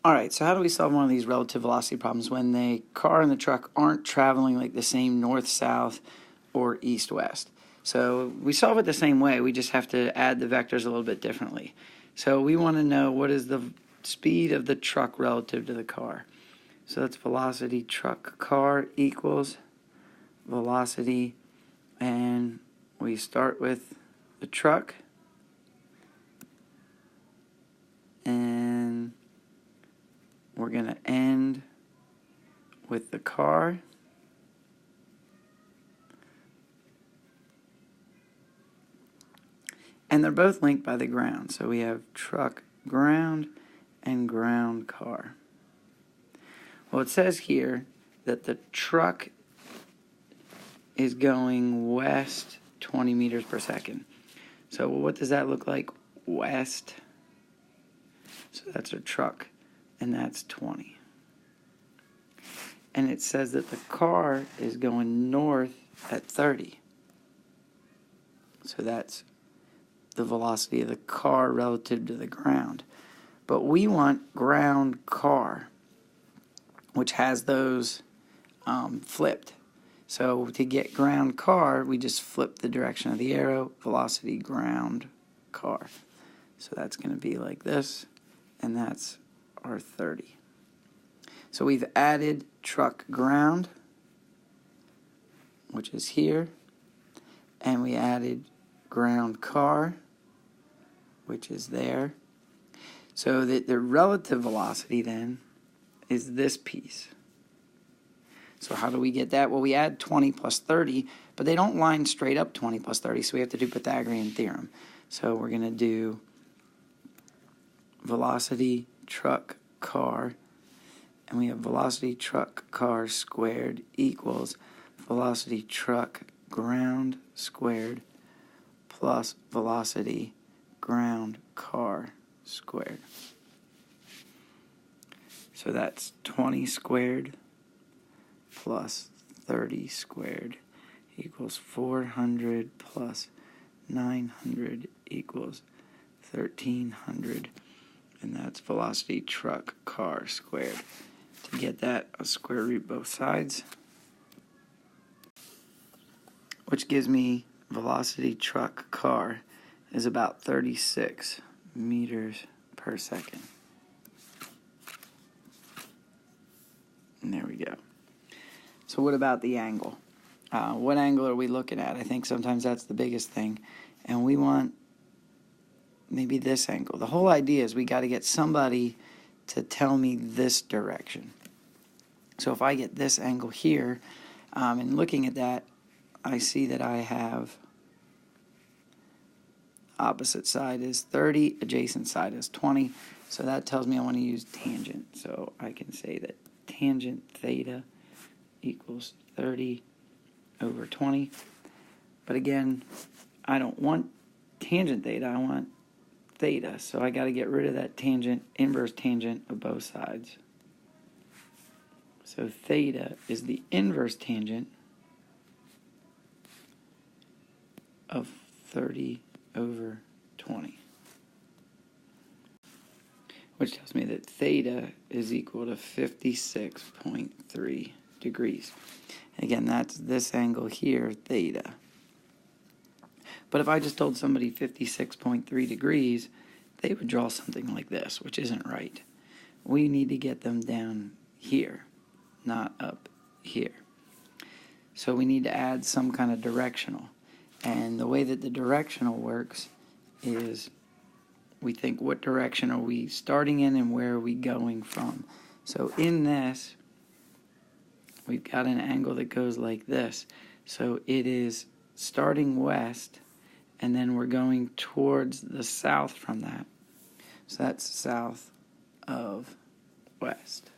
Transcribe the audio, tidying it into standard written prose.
All right, so how do we solve one of these relative velocity problems when the car and the truck aren't traveling like the same north-south or east-west? So we solve it the same way, we just have to add the vectors a little bit differently. So we want to know what is the speed of the truck relative to the car. So that's velocity truck car equals velocity, and we start with the truck, and we're going to end with the car. And they're both linked by the ground. So we have truck ground and ground car. Well, it says here that the truck is going west 20 meters per second. So what does that look like? West. So that's our truck, and that's 20. And it says that the car is going north at 30. So that's the velocity of the car relative to the ground. But we want ground car, which has those flipped. So to get ground car, we just flip the direction of the arrow, velocity ground car. So that's going to be like this, and that's our 30. So we've added truck ground, which is here, and we added ground car, which is there. So that the relative velocity then is this piece. So how do we get that? Well, we add 20 plus 30, but they don't line straight up 20 plus 30, so we have to do Pythagorean theorem. So we're going to do velocity truck car, and we have velocity truck car squared equals velocity truck ground squared plus velocity ground car squared. So that's 20 squared plus 30 squared equals 400 plus 900 equals 1300, and that's velocity truck car squared. To get that, I'll square root both sides, which gives me velocity truck car is about 36 meters per second. And there we go. So what about the angle? What angle are we looking at? I think sometimes that's the biggest thing. And we want maybe this angle. The whole idea is we got to get somebody to tell me this direction. So if I get this angle here, and looking at that, I see that I have opposite side is 30, adjacent side is 20. So that tells me I want to use tangent. So I can say that tangent theta equals 30 over 20. But again, I don't want tangent theta, I want theta. So I got to get rid of that tangent, inverse tangent of both sides. So theta is the inverse tangent of 30 over 20. Which tells me that theta is equal to 56.3 degrees. Again, that's this angle here, theta. But if I just told somebody 56.3 degrees, they would draw something like this, which isn't right. We need to get them down here, not up here. So we need to add some kind of directional. And the way that the directional works is we think, what direction are we starting in and where are we going from? So in this, we've got an angle that goes like this. So it is starting west, and then we're going towards the south from that. So that's south of west.